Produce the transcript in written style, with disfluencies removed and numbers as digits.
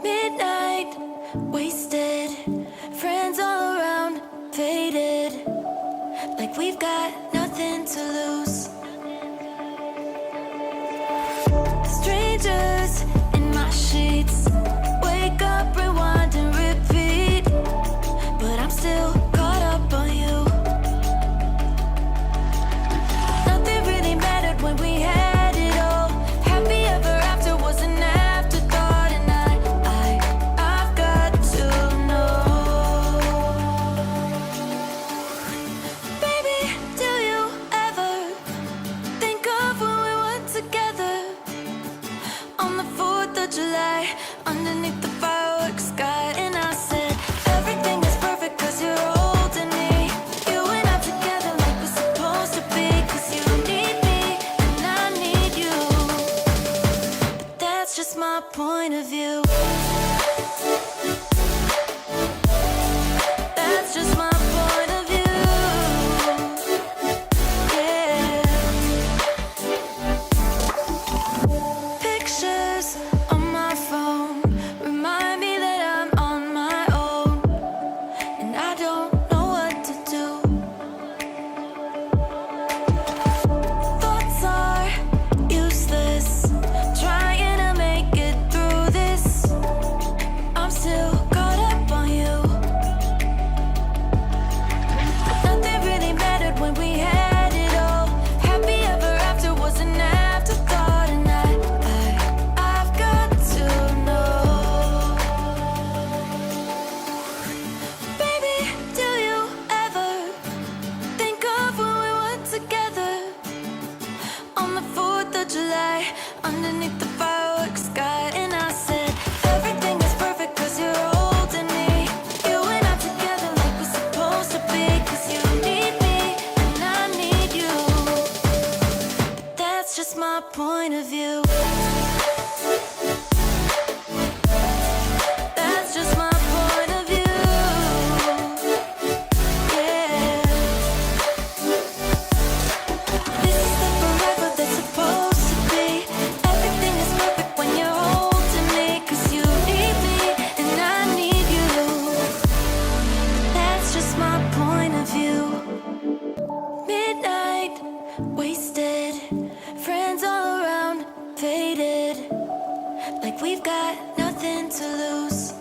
Midnight, wasted, friends all around, faded, like we've got nothing to lose. Strangers in my sheets, wake up, rewind and repeat, but I'm still caught up on you. Nothing really mattered when we had it all. Happy ever after was an afterthought, and I've got to know. Baby, do you ever think of when we were together on the 4th of July, underneath the fireworks sky? And I said, everything is perfect cause you're holding me. You and I together like we're supposed to be, cause you need me and I need you. But that's just my point of view. That's just my point of view. Yeah. Pictures on my phone remind me that I'm on my own, and I don't know what to do. Thoughts are useless, trying to make it through this. I'm still caught up on you. Nothing really mattered when we had it all. Happy ever after was an afterthought, and I've got to know. Baby, do you ever think of when we were together on the 4th of July, underneath the fireworks sky? And I said, everything is perfect cause you're holding me. You and I together like we're supposed to be, cause you need me and I need you. But that's just my point of view. That's just my point of view. Yeah. This is the forever that's supposed to be. Everything is perfect when you're holding me, cause you need me and I need you. That's just my point of view. Midnight, wasted, friends all around, faded, like we've got nothing to lose.